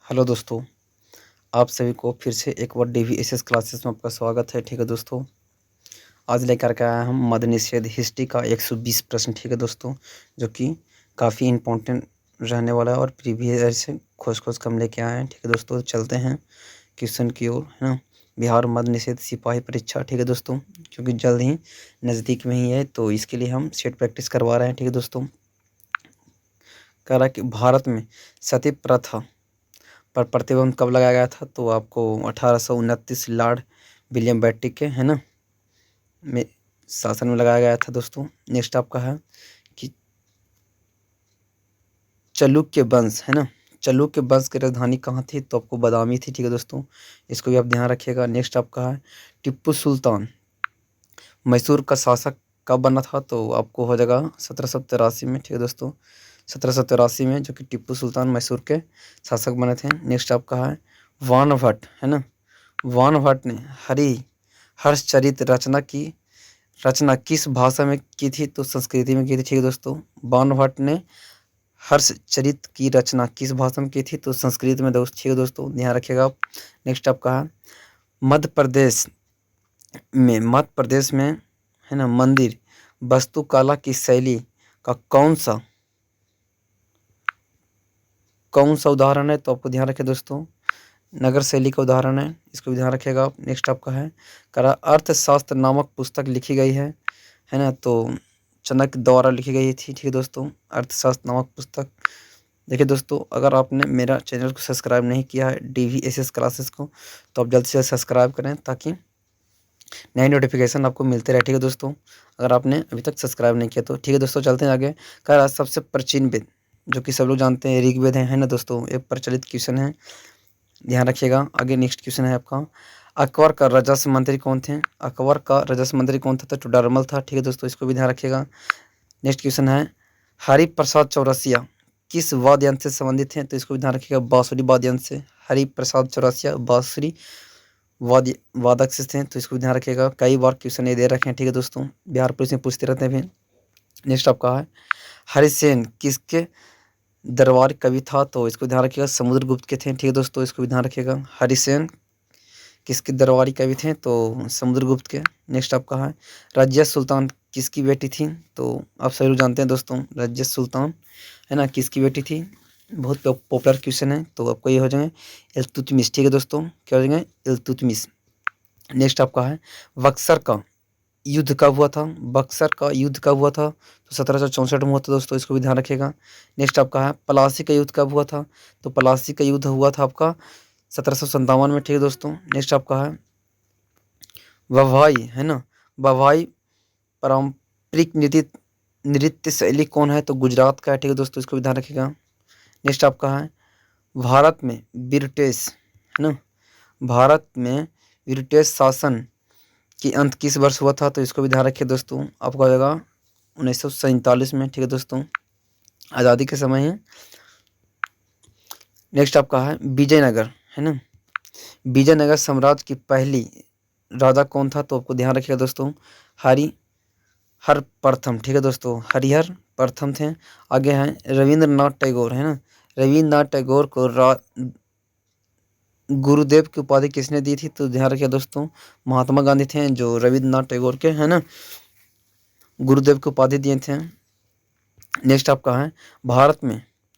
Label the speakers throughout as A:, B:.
A: Hello दोस्तों, आप सभी को फिर से एक बार डीवीएसएस क्लासेस में आपका स्वागत है। ठीक है दोस्तों, आज लेकर के आए हम मद्य निषेध हिस्ट्री का 120 प्रश्न। ठीक है दोस्तों, जो कि काफ़ी इम्पोर्टेंट रहने वाला है और प्रीवियस ईयर से खोज कम लेके आए हैं। ठीक है दोस्तों, चलते हैं क्वेश्चन की ओर, है ना। बिहार मद्य निषेध सिपाही परीक्षा, ठीक है दोस्तों, क्योंकि जल्द ही नज़दीक में ही है, तो इसके लिए हम सेट प्रैक्टिस करवा रहे हैं। ठीक है दोस्तों, कह रहा कि भारत में सती प्रथा पर प्रतिबंध कब लगाया गया था, तो आपको 1829 लॉर्ड विलियम बेंटिक के, है ना, में शासन में लगाया गया था दोस्तों। नेक्स्ट आपका है कि चालुक्य वंश, है ना, चालुक्य वंश की राजधानी कहाँ थी, तो आपको बादामी थी। ठीक है दोस्तों, इसको भी आप ध्यान रखिएगा। नेक्स्ट आपका है टिप्पू सुल्तान मैसूर का शासक कब बना था, तो आपको हो जाएगा 1783 में। ठीक है दोस्तों, 1783 में, जो कि टिप्पू सुल्तान मैसूर के शासक बने थे। नेक्स्ट आपका है वान भट्ट, है ना, वान भट्ट ने हर्षचरित रचना किस भाषा में की थी, तो संस्कृति में की थी। ठीक है दोस्तों, वान भट्ट ने हर्षचरित की रचना किस भाषा में की थी, तो संस्कृत में दोस्त। ठीक है दोस्तों, ध्यान रखिएगा आप। नेक्स्ट आपका है मध्य प्रदेश में, है ना, मंदिर वास्तुकला की शैली का कौन सा उदाहरण है, तो आपको ध्यान रखें दोस्तों, नगर शैली का उदाहरण है, इसको भी ध्यान रखिएगा आप। नेक्स्ट आपका है करा अर्थशास्त्र नामक पुस्तक लिखी गई है ना, तो चाणक्य द्वारा लिखी गई थी। ठीक है दोस्तों, अर्थशास्त्र नामक पुस्तक। देखिए दोस्तों, अगर आपने मेरा चैनल को सब्सक्राइब नहीं किया है डीवीएसएस क्लासेस को, तो आप जल्द से जल्द सब्सक्राइब करें ताकि नई नोटिफिकेशन आपको मिलते रहे। ठीक है दोस्तों, अगर आपने अभी तक सब्सक्राइब नहीं किया तो। ठीक है दोस्तों, चलते हैं आगे। कह सबसे प्राचीन वेद, जो कि सब लोग जानते हैं, ऋग्वेद है ना दोस्तों, एक प्रचलित क्वेश्चन है, ध्यान रखिएगा। आगे नेक्स्ट क्वेश्चन है आपका, अकबर का राजस्व मंत्री कौन थे, अकबर का राजस्व मंत्री कौन था, तो टोडरमल था। ठीक है दोस्तों, इसको भी ध्यान रखिएगा। नेक्स्ट क्वेश्चन है हरिप्रसाद चौरसिया किस वाद्य यंत्र से संबंधित हैं, तो इसको भी ध्यान रखिएगा, बांसुरी वाद्य यंत्र से। हरिप्रसाद चौरसिया बांसुरी वादक से थे, तो इसको भी ध्यान रखिएगा। कई बार क्वेश्चन ये दे रखे हैं। ठीक है दोस्तों, बिहार पुलिस में पूछते रहते हैं। फिर नेक्स्ट आपका है हरिसेन किसके दरबार कवि था, तो इसको ध्यान रखिएगा, समुद्रगुप्त के थे। ठीक है दोस्तों, इसको भी ध्यान रखिएगा, हरिसेन किसके दरबारी कवि थे, तो समुद्रगुप्त के। नेक्स्ट आपका है रजिया सुल्तान किसकी बेटी थी, तो आप सभी लोग जानते हैं दोस्तों, रजिया सुल्तान, है ना, किसकी बेटी थी, बहुत पॉपुलर क्वेश्चन है, तो आपको ये हो जाएंगे इल्तुतमिश। ठीक है दोस्तों, क्या हो जाएंगे, इल्तुतमिश। नेक्स्ट आपका है बक्सर का युद्ध कब हुआ था, बक्सर का युद्ध कब हुआ था, तो 1764 में हुआ था दोस्तों, इसको भी ध्यान रखिएगा। नेक्स्ट आपका है प्लासी का युद्ध कब हुआ था, तो प्लासी का युद्ध हुआ था आपका 1757 में। ठीक है दोस्तों, नेक्स्ट आपका है ववाई, है ना, ववाई पारंपरिक नृत्य शैली कौन है, तो गुजरात का है। ठीक है दोस्तों, इसको भी ध्यान रखिएगा। नेक्स्ट आपका है भारत में ब्रिटिश, है ना, भारत में ब्रिटिश शासन की अंत किस वर्ष हुआ था, तो इसको भी ध्यान रखिए दोस्तों, आपको आ जाएगा 1947 में। ठीक है दोस्तों, आज़ादी के समय है। नेक्स्ट आपका है विजयनगर, है ना, विजयनगर साम्राज्य की पहली राजा कौन था, तो आपको ध्यान रखिएगा दोस्तों, हर प्रथम। ठीक है दोस्तों, हरिहर प्रथम थे। आगे हैं रविंद्रनाथ टैगोर, है ना, रविंद्रनाथ टैगोर को गुरुदेव की उपाधि किसने दी थी, तो ध्यान रखिए दोस्तों, महात्मा गांधी थे जो रविंद्रनाथ टैगोर के, है ना, गुरुदेव की उपाधि दिए थे। नेक्स्ट आपका है भारत में,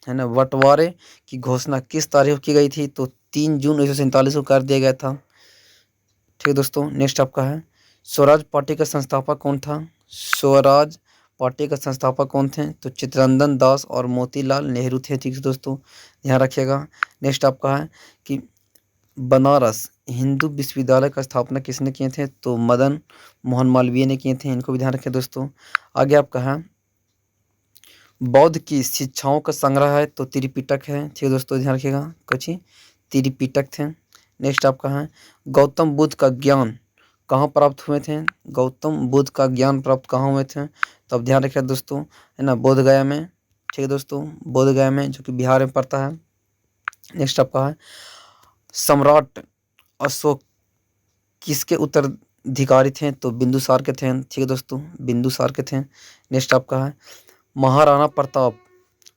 A: है ना, बंटवारे की घोषणा किस तारीख को की गई थी, तो 3 जून 1947 को कर दिया गया था। ठीक है दोस्तों, नेक्स्ट आपका है स्वराज पार्टी का संस्थापक कौन था, स्वराज पार्टी का संस्थापक कौन थे, तो चित्तरंजन दास और मोतीलाल नेहरू थे। ठीक है दोस्तों, ध्यान रखिएगा। नेक्स्ट आपका है कि बनारस हिंदू विश्वविद्यालय का स्थापना किसने किए थे, तो मदन मोहन मालवीय ने किए थे, इनको भी ध्यान रखें दोस्तों। आगे आपका है बौद्ध की शिक्षाओं का संग्रह है, तो त्रिपिटक है। ठीक है दोस्तों, ध्यान रखिएगा, कुछ त्रिपिटक थे। नेक्स्ट आपका है गौतम बुद्ध का ज्ञान कहाँ प्राप्त हुए थे, गौतम बुद्ध का ज्ञान प्राप्त कहाँ हुए थे, तो अब ध्यान रखिए दोस्तों, है ना, बोध गया में। ठीक है दोस्तों, बोध गया में, जो कि बिहार में पड़ता है। नेक्स्ट आपका है सम्राट अशोक किसके उत्तराधिकारी थे, तो बिंदुसार के थे। ठीक है दोस्तों, बिंदुसार के थे। नेक्स्ट आपका है महाराणा प्रताप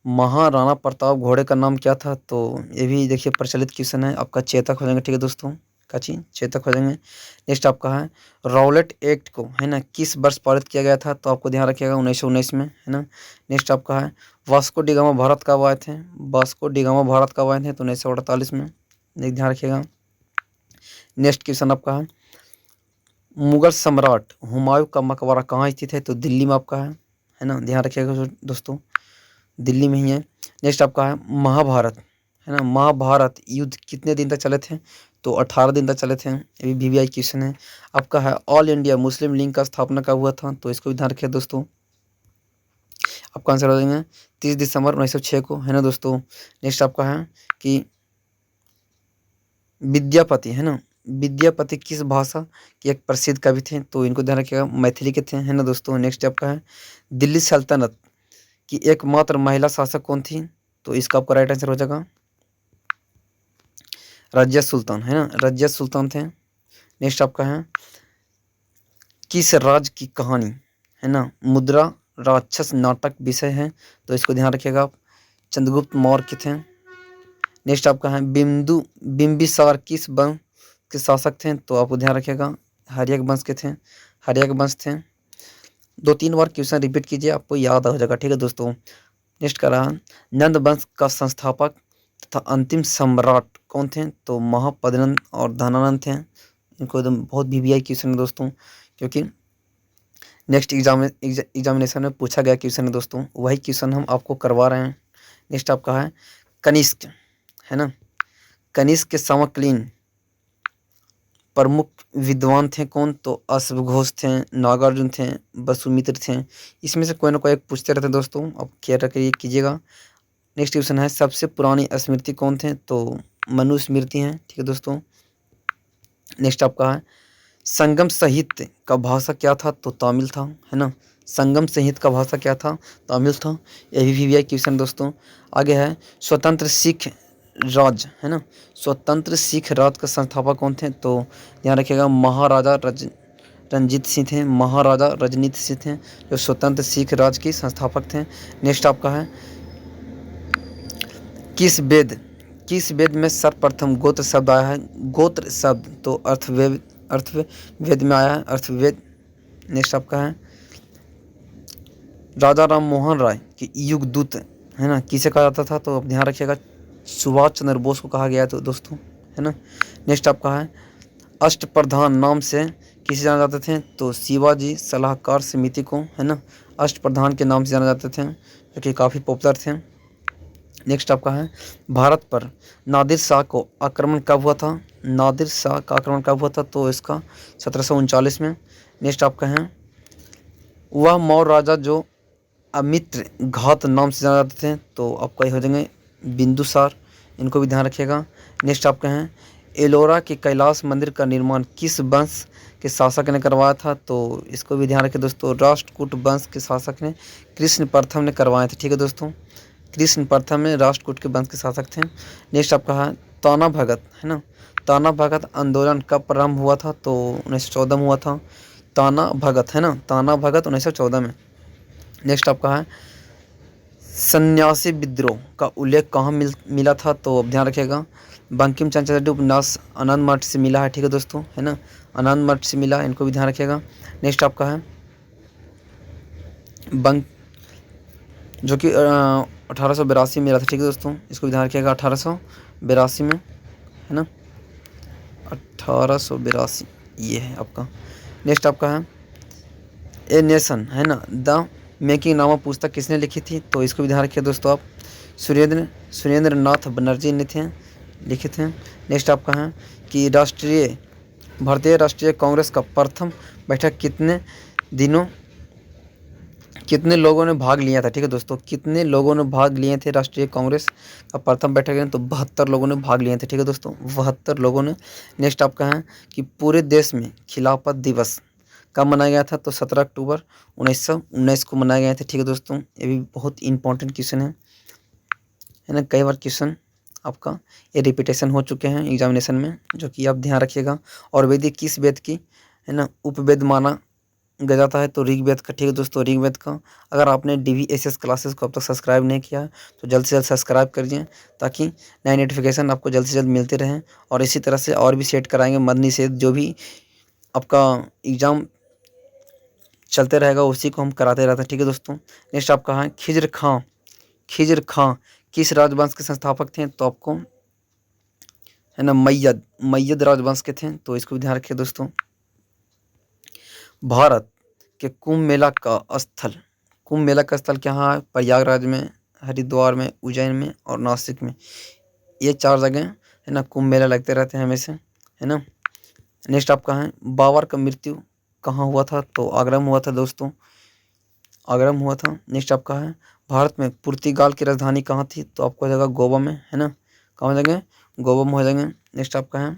A: महाराणा प्रताप घोड़े का नाम क्या था? तो ये भी देखिए प्रचलित क्वेश्चन है, आपका चेतक हो जाएंगे। ठीक है दोस्तों, काची चेतक हो जाएंगे। नेक्स्ट आपका है रॉलेट एक्ट को है ना किस वर्ष पारित किया गया था? तो आपको ध्यान रखिएगा 1919 में, है ना। नेक्स्ट आपका है वास्को डी गामा भारत कब आए थे? वास्को डी गामा भारत कब आए थे? तो 1948 में, ध्यान रखिएगा। नेक्स्ट क्वेश्चन आपका है मुगल सम्राट हुमायूं का मकबरा कहाँ स्थित है? तो दिल्ली में आपका है ना, ध्यान रखिएगा दोस्तों, दिल्ली में ही है। नेक्स्ट आपका है महाभारत, है ना, महाभारत युद्ध कितने दिन तक चले थे? तो 18 दिन तक चले थे। ये भी वीवीआई क्वेश्चन है। आपका है ऑल इंडिया मुस्लिम लीग का स्थापना कब हुआ था? तो इसको भी ध्यान रखिए दोस्तों, आपका आंसर हो जाएंगे 30 दिसंबर 1906 को, है ना दोस्तों। नेक्स्ट आपका है कि विद्यापति, है ना, विद्यापति किस भाषा के एक प्रसिद्ध कवि थे? तो इनको ध्यान रखिएगा मैथिली के थे, है ना दोस्तों। नेक्स्ट आपका है दिल्ली सल्तनत की एकमात्र महिला शासक कौन थी? तो इसका आपका राइट आंसर हो जाएगा रजिया सुल्तान, है ना, रजिया सुल्तान थे। नेक्स्ट आपका है किस राज्य की कहानी, है ना, मुद्रा राक्षस नाटक विषय है? तो इसको ध्यान रखिएगा आप, चंद्रगुप्त मौर्य के थे। नेक्स्ट आपका है बिंबिसार किस वंश के शासक थे? तो आपको ध्यान रखिएगा हर्यक वंश के थे, हर्यक वंश थे। 2-3 बार क्वेश्चन रिपीट कीजिए, आपको याद हो जाएगा। ठीक है दोस्तों। नेक्स्ट का रहा नंद वंश का संस्थापक तथा अंतिम सम्राट कौन थे? तो महापद्मनंद और धनानंद थे। इनको एकदम बहुत वीवीआई क्वेश्चन है दोस्तों, क्योंकि नेक्स्ट एग्जामिनेशन में पूछा गया क्वेश्चन है दोस्तों, वही क्वेश्चन हम आपको करवा रहे हैं। नेक्स्ट आपका है कनिष्क, है ना, कनिष्क के समकालीन प्रमुख विद्वान थे कौन? तो अश्वघोष थे, नागार्जुन थे, वसुमित्र थे। इसमें से कोई ना कोई एक पूछते रहते दोस्तों, आप केयर कीजिएगा। नेक्स्ट क्वेश्चन है सबसे पुरानी स्मृति कौन थे? तो मनुस्मृति हैं। ठीक है दोस्तों। नेक्स्ट आपका है संगम साहित्य का भाषा क्या था? तो तमिल था, है ना, संगम साहित्य का भाषा क्या था? तमिल था। ये भी वीवीआई क्वेश्चन दोस्तों। आगे है स्वतंत्र सिख राज, है ना, स्वतंत्र सिख राज का संस्थापक कौन थे? तो ध्यान रखिएगा महाराजा रंजीत सिंह थे, महाराजा रजनीत सिंह थे, जो स्वतंत्र सिख राज के संस्थापक थे। नेक्स्ट आपका है किस वेद में सर्वप्रथम गोत्र शब्द आया है? गोत्र शब्द तो अर्थवेद में आया है, अर्थवेद। नेक्स्ट आपका है राजा राम मोहन राय के युग दूत, है ना, किसे कहा जाता था? तो अब ध्यान रखिएगा सुभाष चंद्र बोस को कहा गया तो दोस्तों, है ना। नेक्स्ट आपका है अष्टप्रधान नाम से किसे जाना जाते थे? तो शिवाजी सलाहकार समिति को, है ना, अष्टप्रधान के नाम से जाना जाते थे, जो कि काफ़ी पॉपुलर थे। नेक्स्ट आपका है भारत पर नादिर शाह को आक्रमण कब हुआ था? नादिर शाह का आक्रमण कब हुआ था? तो इसका 1739 में। नेक्स्ट आपका है वह मौर्य राजा जो अमित्र घात नाम से जाना जाते थे, तो आपका ये हो जाएंगे बिंदुसार, इनको भी ध्यान रखिएगा। नेक्स्ट आपका है एलोरा के कैलाश मंदिर का निर्माण किस वंश के शासक ने करवाया था? तो इसको भी ध्यान रखिए दोस्तों, राष्ट्रकूट वंश के शासक ने कृष्ण प्रथम ने करवाए थे। ठीक है दोस्तों, कृष्ण प्रथम में राष्ट्रकूट के वंश के शासक थे। नेक्स्ट आपका है ताना भगत, है ना, ताना भगत आंदोलन कब प्रारंभ हुआ था? तो 1914 में हुआ था ताना भगत, है ना, ताना भगत 1914 में। नेक्स्ट आपका है सन्यासी विद्रोह का उल्लेख कहाँ मिला था? तो अब ध्यान रखिएगा बंकिम चंद्र चटर्जी उपन्यास आनंद मठ से मिला है। ठीक है दोस्तों, है ना, आनंद मठ से मिला, इनको भी ध्यान रखिएगा। नेक्स्ट आपका है जो कि 1882 में मिला था। ठीक है दोस्तों, इसको भी ध्यान रखिएगा 1882 में, है ना, 1882 ये है आपका। नेक्स्ट आपका है ए नेशन, है ना, द मेकिंग नामक पुस्तक किसने लिखी थी? तो इसको भी ध्यान रखिए दोस्तों आप, सुरेंद्र नाथ बनर्जी ने थे, लिखे थे। नेक्स्ट आपका है कि भारतीय राष्ट्रीय कांग्रेस का प्रथम बैठक कितने लोगों ने भाग लिया था? ठीक है दोस्तों, कितने लोगों ने भाग लिए थे राष्ट्रीय कांग्रेस का प्रथम बैठक में? तो 72 लोगों ने भाग लिए थे। ठीक है दोस्तों, 72 लोगों ने। नेक्स्ट आपका है कि पूरे देश में खिलाफत दिवस कब मनाया गया था? तो 17 अक्टूबर 1919 को मनाया गया था। ठीक है दोस्तों, ये भी बहुत इंपॉर्टेंट क्वेश्चन है ना, कई बार क्वेश्चन आपका ये रिपीटेशन हो चुके हैं एग्जामिनेशन में, जो कि आप ध्यान रखिएगा। और वेदी किस वेद की, है ना, उपवेद जाता है तो ऋग्वेद का, ठीक है दोस्तों, ऋग्वेद का। अगर आपने DVSS क्लासेस को अब तक सब्सक्राइब नहीं किया तो जल्द से जल्द सब्सक्राइब करिए, ताकि नई नोटिफिकेशन आपको जल्द से जल्द मिलते रहें। और इसी तरह से और भी सेट कराएंगे मदनी से, जो भी आपका एग्ज़ाम चलते रहेगा उसी को हम कराते रहते हैं, ठीक है दोस्तों। नेक्स्ट आपका है खिज्र खां। खिज्र खां किस राजवंश के संस्थापक थे? तो आपको है ना मय्यद राजवंश के थे, तो इसको भी ध्यान रखिए दोस्तों। भारत के कुंभ मेला का स्थल, कुंभ मेला का स्थल कहाँ है? प्रयागराज में, हरिद्वार में, उज्जैन में और नासिक में। ये 4 जगह है ना कुंभ मेला लगते रहते हैं हमेशा, है ना। नेक्स्ट आपका है बाबर का मृत्यु कहाँ हुआ था? तो आगरा में हुआ था दोस्तों, आगरा में हुआ था। नेक्स्ट आपका है भारत में पुर्तगाल की राजधानी कहाँ थी? तो आपको हो जाएगा गोवा में, है ना। कहाँ हो जाएंगे? गोवा में हो जाएंगे। नेक्स्ट आपका है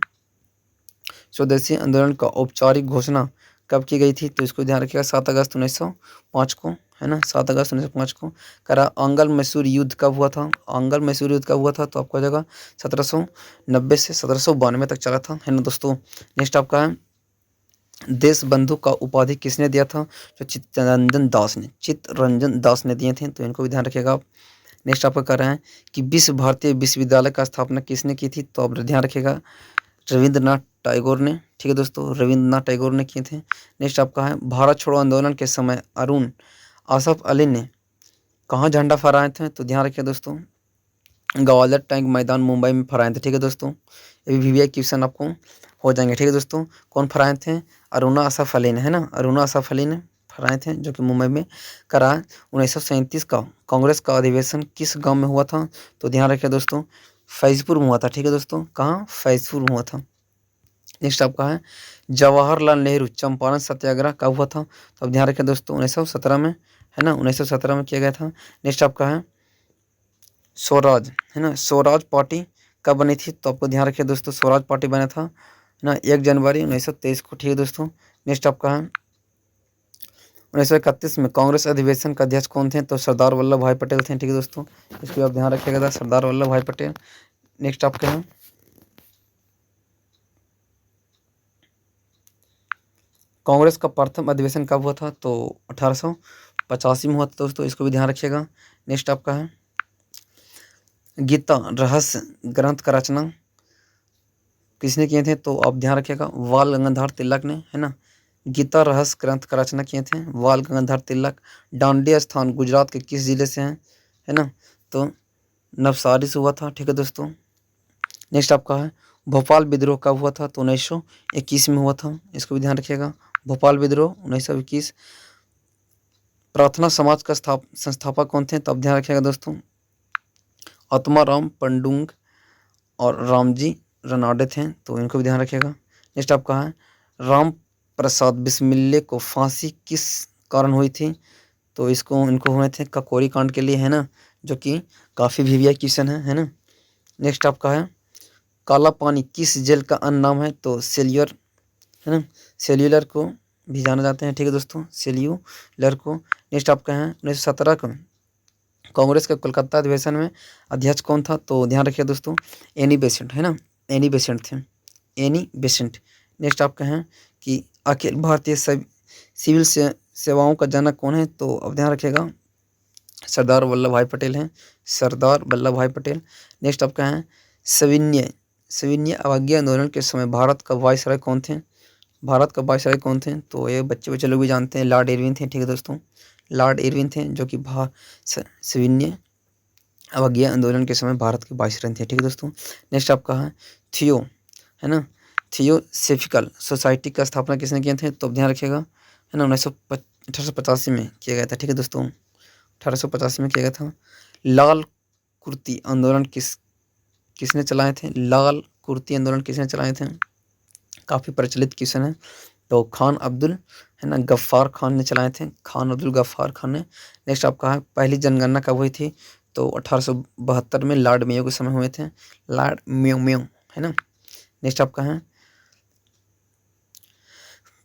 A: स्वदेशी आंदोलन का औपचारिक घोषणा कब की गई थी? तो इसको ध्यान रखिएगा 7 अगस्त 1905 को, है ना, 7 अगस्त 1905 को। करा आंगल मैसूर युद्ध कब हुआ था? आंगल मैसूर युद्ध कब हुआ था? तो आपको हो जाएगा 1790 से 1792 तक चला था, है ना दोस्तों। नेक्स्ट आपका है देश बंधु का उपाधि किसने दिया था? जो चित्तरंजन दास ने दिए थे, तो इनको भी ध्यान रखिएगा आप। नेक्स्ट आपका कह रहे हैं कि विश्व भारतीय विश्वविद्यालय का स्थापना किसने की थी? तो आप ध्यान रखिएगा रविंद्रनाथ टैगोर ने, ठीक है दोस्तों, रविंद्रनाथ टैगोर ने किए थे। नेक्स्ट आपका है भारत छोड़ो आंदोलन के समय अरुण आसफ अली ने कहाँ झंडा फहराए थे? तो ध्यान रखिए दोस्तों ग्वालियर टैंक मैदान मुंबई में फहराए थे, ठीक है दोस्तों। ये भी VVI क्वेश्चन आपको हो जाएंगे, ठीक है दोस्तों। कौन फहराए थे? अरुणा आसफ अली ने, है ना, अरुणा आसफ अली ने फहराए थे, जो कि मुंबई में करा। 1937 का कांग्रेस का अधिवेशन किस गांव में हुआ था? तो ध्यान रखिए दोस्तों फैजपुर में हुआ था, ठीक है दोस्तों। कहाँ? फैजपुर में हुआ था। नेक्स्ट आपका है जवाहरलाल नेहरू चंपारण सत्याग्रह कब हुआ था? तो अब ध्यान रखिए दोस्तों 1917 में, है ना, 1917 में किया गया था। नेक्स्ट आपका है स्वराज, है ना, स्वराज पार्टी कब बनी थी? तो आपको ध्यान रखिए दोस्तों स्वराज पार्टी बना था, है ना, 1 जनवरी 1923 को, ठीक है दोस्तों। नेक्स्ट आपका है 1931 में कांग्रेस अधिवेशन का अध्यक्ष कौन थे? तो सरदार वल्लभ भाई पटेल थे, ठीक है दोस्तों। इसको आप ध्यान रखिएगा, सरदार वल्लभ भाई पटेल। नेक्स्ट आपके हैं कांग्रेस का प्रथम अधिवेशन कब हुआ था? तो 1885 में हुआ था दोस्तों, इसको भी ध्यान रखिएगा। नेक्स्ट आपका है गीता रहस्य ग्रंथ का रचना किसने किए थे? तो आप ध्यान रखिएगा बाल गंगाधर तिलक ने, है ना। गीता रहस्य ग्रंथ का रचना किए थे बाल गंगाधर तिलक। डांडी स्थान गुजरात के किस जिले से हैं? है ना, तो नवसारी से हुआ था, ठीक है दोस्तों। नेक्स्ट आपका है भोपाल विद्रोह कब हुआ था? तो 1921 में हुआ था, इसको भी ध्यान रखिएगा। भोपाल विद्रोह 1921। प्रार्थना समाज का संस्थापक कौन थे? तो आप ध्यान रखिएगा दोस्तों आत्माराम पंडुंग और रामजी रनाडे थे, तो इनको भी ध्यान रखिएगा। नेक्स्ट आपका है राम प्रसाद बिस्मिल्ले को फांसी किस कारण हुई थी? तो इनको हुए थे ककोरी कांड के लिए, है ना, जो कि काफ़ी VVI क्वेश्चन है ना। नेक्स्ट आपका है काला पानी किस जेल का अन्य नाम है? तो सेल्यूलर, है ना, सेल्यूलर को भी जाना जाते हैं, ठीक है दोस्तों, सेल्यूलर को। नेक्स्ट आपका है 1917 को कांग्रेस के कोलकाता अधिवेशन में अध्यक्ष कौन था? तो ध्यान रखिए दोस्तों एनी बेसेंट, है ना, एनी बेसेंट थे, एनी बेसेंट। नेक्स्ट आपका है कि अखिल भारतीय सिविल सेवाओं का जनक कौन है? तो अब ध्यान रखिएगा सरदार वल्लभ भाई पटेल हैं, सरदार वल्लभ भाई पटेल। नेक्स्ट आपका है सविनय अवज्ञा आंदोलन के समय भारत का वायसराय कौन थे? भारत का वायसराय कौन थे? तो ये बच्चे लोग भी जानते हैं, लॉर्ड इरविन थे, ठीक है दोस्तों, लॉर्ड इरविन थे, जो कि सविनय अवज्ञा आंदोलन के समय भारत के वायसराय थे, ठीक है दोस्तों। नेक्स्ट आपका है थियो, है ना, थियोसॉफिकल सोसाइटी का स्थापना किसने किए थे? तो ध्यान रखिएगा, है ना, 1885 में किया गया था, ठीक है दोस्तों, 1885 में किया गया था। लाल कुर्ती आंदोलन किसने चलाए थे? लाल कुर्ती आंदोलन किसने चलाए थे? काफ़ी प्रचलित क्वेश्चन है, तो खान अब्दुल, है ना, गफ्फार खान ने चलाए थे, खान अब्दुल गफ्फार खान ने। नेक्स्ट आपका है पहली जनगणना कब हुई थी? तो 1872 में लॉर्ड मेयो के समय हुए थे, लॉर्ड मेयो, है ना। नेक्स्ट आपका है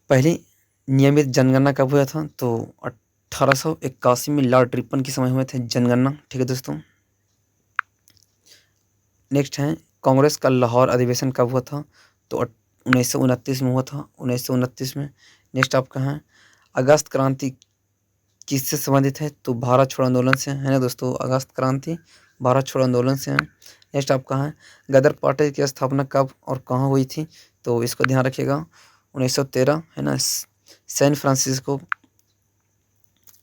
A: पहली नियमित जनगणना कब हुआ था? तो 1881 में लॉर्ड रिपन के समय हुए थे जनगणना, ठीक है दोस्तों। नेक्स्ट है कांग्रेस का लाहौर अधिवेशन कब हुआ था? तो 1929 में हुआ था, 1929 में। नेक्स्ट आपका है अगस्त क्रांति किससे संबंधित है? तो भारत छोड़ो आंदोलन से, है ना दोस्तों। अगस्त क्रांति भारत छोड़ो आंदोलन से है। नेक्स्ट आपका है गदर पार्टी की स्थापना कब और कहाँ हुई थी? तो इसको ध्यान रखिएगा 1913, है ना, सैन फ्रांसिस्को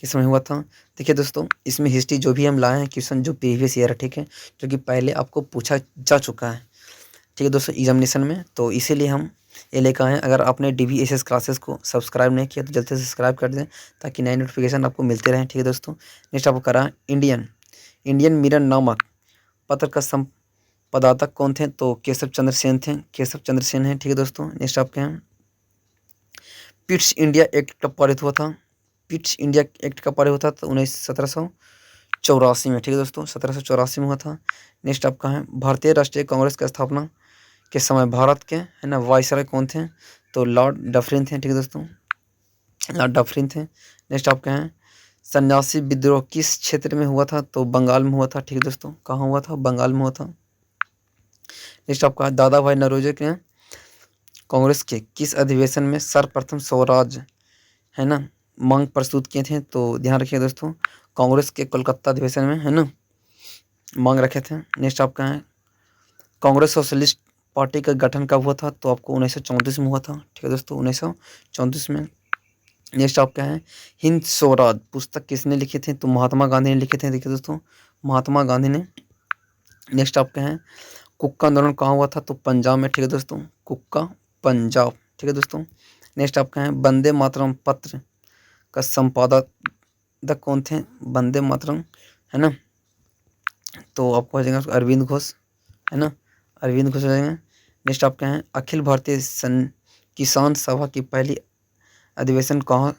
A: किस समय हुआ था। देखिए दोस्तों, इसमें हिस्ट्री जो भी हम लाए हैं क्वेश्चन जो प्रीवियस ईयर है, ठीक है, जो कि पहले आपको पूछा जा चुका है, ठीक है दोस्तों, एग्जामिनेशन में, तो इसीलिए हम ये लेकर आए हैं। अगर आपने DBSS क्लासेस को सब्सक्राइब नहीं किया तो जल्दी से सब्सक्राइब कर दें ताकि नए नोटिफिकेशन आपको मिलते रहें, ठीक है दोस्तों। नेक्स्ट आपको करा इंडियन मिरर नामक पत्र का संपादक कौन थे? तो केशव चंद्र सेन थे, केशव चंद्र सेन है, ठीक है दोस्तों। नेक्स्ट आपके हैं पिट्स इंडिया एक्ट कब पारित हुआ था? पिट्स इंडिया एक्ट कब पारित हुआ था? तो 1784 में, ठीक है दोस्तों, 1784 में हुआ था। नेक्स्ट आपका है भारतीय राष्ट्रीय कांग्रेस की स्थापना के समय भारत के, है ना, वायसराय कौन थे? तो लॉर्ड डफरिन थे, ठीक है दोस्तों, लॉर्ड डफरिन थे। नेक्स्ट आपके हैं सन्यासी विद्रोह किस क्षेत्र में हुआ था? तो बंगाल में हुआ था, ठीक है दोस्तों। कहाँ हुआ था? बंगाल में हुआ था। नेक्स्ट आपका दादा भाई नौरोजी ने कांग्रेस के किस अधिवेशन में सर्वप्रथम स्वराज, है ना, मांग प्रस्तुत किए थे? तो ध्यान रखिए दोस्तों, कांग्रेस के कोलकाता अधिवेशन में, है ना, मांग रखे थे। नेक्स्ट आपका है कांग्रेस सोशलिस्ट पार्टी का गठन कब हुआ था? तो आपको 1934 में हुआ था, ठीक है दोस्तों, 1934 में। नेक्स्ट आपका है हिंद स्वराज पुस्तक किसने लिखी थी? तो महात्मा गांधी ने लिखे थे, देखिए दोस्तों, महात्मा गांधी ने। नेक्स्ट आपके हैं कुक्का आंदोलन कहाँ हुआ था? तो पंजाब में, ठीक है दोस्तों, कुक्का पंजाब, ठीक है दोस्तों। नेक्स्ट आपका है वंदे मातरम पत्र का संपादक कौन थे? वंदे मातरम, है ना, तो आपको हो जाएगा अरविंद घोष, है ना, अरविंद घोष हो जाएंगे। नेक्स्ट आपके हैं अखिल भारतीय किसान सभा की पहली अधिवेशन कहाँ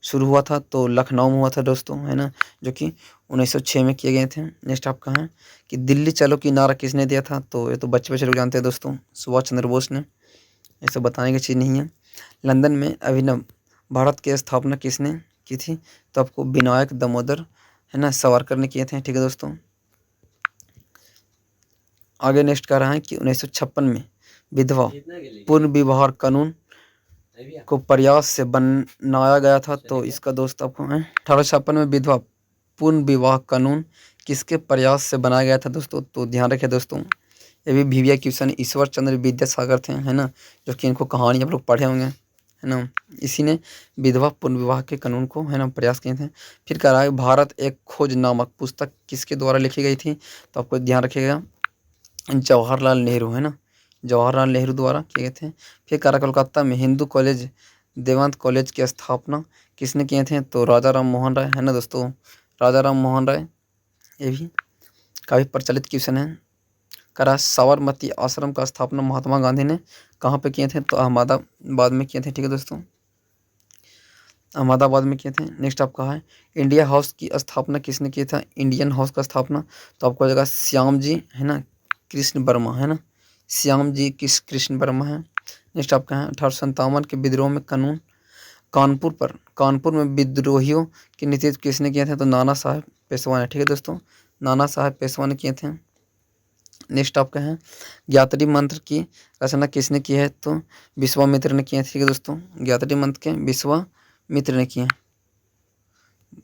A: शुरू हुआ था? तो लखनऊ में हुआ था दोस्तों, है ना, जो कि 1906 में किए गए थे। नेक्स्ट आपका है कि दिल्ली चलो की नारा किसने दिया था? तो ये तो बच्चे बच्चे लोग जानते हैं दोस्तों, सुभाष चंद्र बोस ने, ऐसे बताने की चीज़ नहीं है। लंदन में अभिनव भारत की स्थापना किसने की थी? तो आपको विनायक दामोदर, है ना, सावरकर ने किए थे, ठीक है दोस्तों। आगे नेक्स्ट कह रहा है कि 1956 में विधवा पूर्ण विवाह कानून को प्रयास से बनाया गया था। तो इसका दोस्त आपको है 1856 में विधवा पूर्ण विवाह कानून किसके प्रयास से बनाया गया था दोस्तों? तो ध्यान रखिए दोस्तों, ये भी भीविया क्वेश्चन ईश्वर चंद्र विद्यासागर थे, है ना, जो कि इनको कहानी आप लोग पढ़े होंगे, है ना। इसी ने विधवा पूर्ण विवाह के कानून को, है ना, प्रयास किए थे। फिर कह रहा है भारत एक खोज नामक पुस्तक किसके द्वारा लिखी गई थी? तो आपको ध्यान रखिएगा जवाहरलाल नेहरू, है ना, जवाहरलाल नेहरू द्वारा किए गए थे। फिर कह रहा कोलकाता में हिंदू कॉलेज देवांत कॉलेज की स्थापना किसने किए थे? तो राजा राम मोहन राय, है ना दोस्तों, राजा राम मोहन राय। ये भी काफ़ी प्रचलित क्वेश्चन है। करा साबरमती आश्रम का स्थापना महात्मा गांधी ने कहाँ पे किए थे? तो अहमदाबाद में किए थे, ठीक है दोस्तों, अहमदाबाद में किए थे। नेक्स्ट आपका है इंडिया हाउस की स्थापना किसने किया था? इंडियन हाउस का स्थापना तो आपको हो जाएगा श्याम जी, है ना, कृष्ण वर्मा, है ना, श्याम जी कृष्ण वर्मा है। नेक्स्ट आपका है 1857 के विद्रोह में कानपुर में विद्रोहियों के नेतृत्व किसने किए थे? तो नाना साहब पेशवा ने, ठीक है दोस्तों, नाना साहब पेशवा ने किए थे। नेक्स्ट आपका है ज्ञात्री मंत्र की रचना किसने की है? तो विश्वामित्र ने किया है, ठीक है दोस्तों, ज्ञात्री मंत्र के विश्वामित्र ने किए,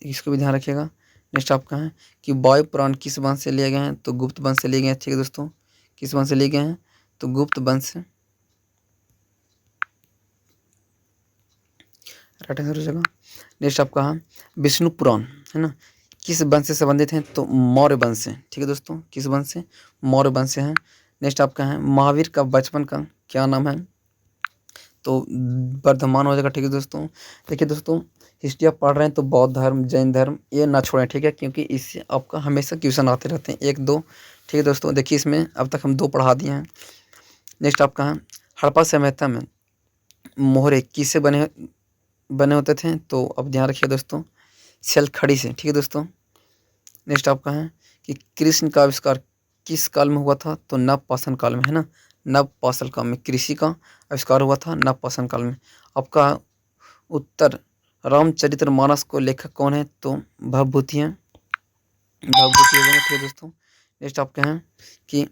A: इसको भी ध्यान रखिएगा। नेक्स्ट आपका है कि वायु पुराण किस वंश से लिए गए हैं? तो गुप्त वंश से लिए गए हैं, ठीक है दोस्तों, किस वंश से लिए गए हैं? तो गुप्त वंश से, राइट आंसर हो जाएगा। नेक्स्ट आपका है विष्णु पुराण, है ना, किस वंश से संबंधित हैं? तो मौर्य वंश से, ठीक है दोस्तों, किस वंश से? मौर्य वंश से है। नेक्स्ट आपका है महावीर का बचपन का क्या नाम है? तो वर्धमान हो जाएगा, ठीक है दोस्तों। देखिए दोस्तों, हिस्ट्री आप पढ़ रहे हैं तो बौद्ध धर्म, जैन धर्म ये ना छोड़ें, ठीक है, क्योंकि इससे आपका हमेशा क्वेश्चन आते रहते हैं, एक दो, ठीक है दोस्तों। देखिए इसमें अब तक हम 2 पढ़ा दिए हैं। नेक्स्ट आपका है हड़प्पा सभ्यता में मोहरे किससे बने होते थे? तो अब ध्यान रखिए दोस्तों, शैलखड़ी से, ठीक है दोस्तों। नेक्स्ट आपका है कि कृष्ण का आविष्कार किस काल में हुआ था? तो नवपाषाण काल में, है ना, नवपाषाण काल में कृषि का आविष्कार हुआ था, नवपाषाण काल में। आपका उत्तर रामचरितमानस को लेखक कौन है? तो भवभूति हैं, भवभूति हो जाएंगे, ठीक है दोस्तों। नेक्स्ट आपके हैं कि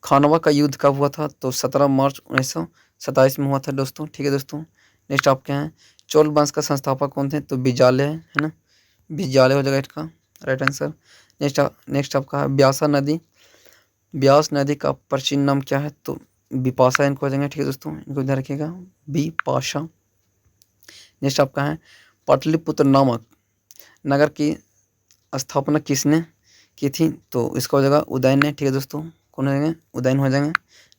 A: खानवा का युद्ध कब हुआ था? तो 17 मार्च 1927 में हुआ था दोस्तों, ठीक है दोस्तों। नेक्स्ट आपके हैं चोल वंश का संस्थापक कौन थे, तो विजालय है ना, विजालय हो जाएगा इसका राइट आंसर। नेक्स्ट आपका है ब्यास नदी का प्राचीन नाम क्या है, तो बिपाशा इनको हो जाएंगे, ठीक है दोस्तों, इनको ध्यान रखिएगा, बिपाशा। नेक्स्ट आपका है पाटलिपुत्र नामक नगर की स्थापना किसने की थी, तो इसका हो जाएगा उदयन ने, ठीक है दोस्तों, कौन हो जाएंगे, उदयन हो जाएंगे।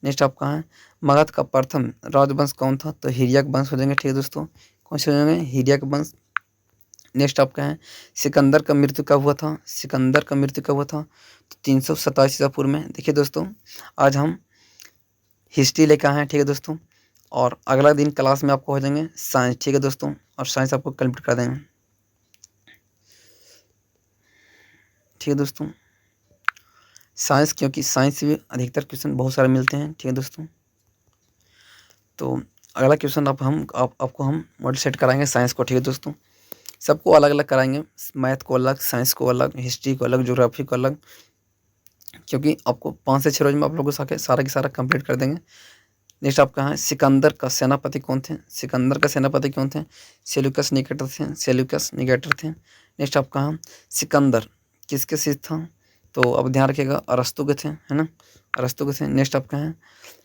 A: नेक्स्ट आपका है मगध का प्रथम राजवंश कौन था, तो हिर्यक वंश हो जाएंगे, ठीक है दोस्तों, कौन से हो जाएंगे, हिर्यक वंश। नेक्स्ट आपका है सिकंदर का मृत्यु कब हुआ था, सिकंदर का मृत्यु कब हुआ था, तो 327 ईसा पूर्व में। देखिए दोस्तों, आज हम हिस्ट्री लेकर आए हैं, ठीक है दोस्तों, और अगला दिन क्लास में आपको हो जाएंगे साइंस, ठीक है दोस्तों, और साइंस आपको कंप्लीट कर देंगे, ठीक है दोस्तों, साइंस, क्योंकि साइंस से भी अधिकतर क्वेश्चन बहुत सारे मिलते हैं, ठीक है दोस्तों। तो अगला क्वेश्चन आपको हम मॉडल सेट कराएंगे साइंस को, ठीक है दोस्तों, सबको अलग अलग कराएंगे, मैथ को अलग, साइंस को अलग, हिस्ट्री को अलग, ज्योग्राफी को अलग, क्योंकि आपको 5 से 6 रोज में आप लोगों को सारा की सारा कंप्लीट कर देंगे। नेक्स्ट आपका है सिकंदर का सेनापति कौन थे, सिकंदर का सेनापति कौन थे, सेल्यूकस निकेटर थे, सेल्यूकस निकेटर थे। नेक्स्ट आपका है सिकंदर किसके शिष्य था, तो अब ध्यान रखिएगा अरस्तु के थे, है ना, अरस्तु के थे। नेक्स्ट आपका है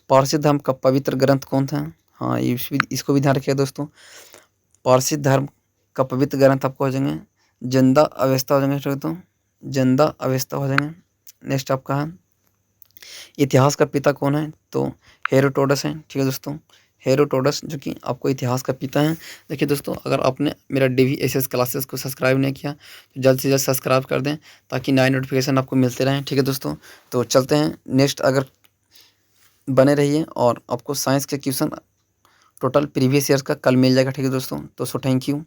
A: पारसी धर्म का पवित्र ग्रंथ कौन था, हाँ इसको भी ध्यान रखिएगा दोस्तों, पारसी धर्म का पवित्र ग्रंथ आपको हो जाएंगे जंदा अवेस्ता हो जाएंगे, तो जंदा अवेस्ता हो जाएंगे। नेक्स्ट आपका है इतिहास का पिता कौन है, तो हेरोडोटस है, ठीक है दोस्तों, हेरोडोटस जो कि आपको इतिहास का पिता है। देखिए दोस्तों, अगर आपने मेरा DVSS क्लासेस को सब्सक्राइब नहीं किया तो जल्द से जल्द सब्सक्राइब कर दें ताकि नए नोटिफिकेशन आपको मिलते रहें, ठीक है दोस्तों। तो चलते हैं नेक्स्ट, अगर बने रहिए, और आपको साइंस के क्वेश्चन टोटल प्रीवियस ईयर का कल मिल जाएगा, ठीक है दोस्तों। तो थैंक यू।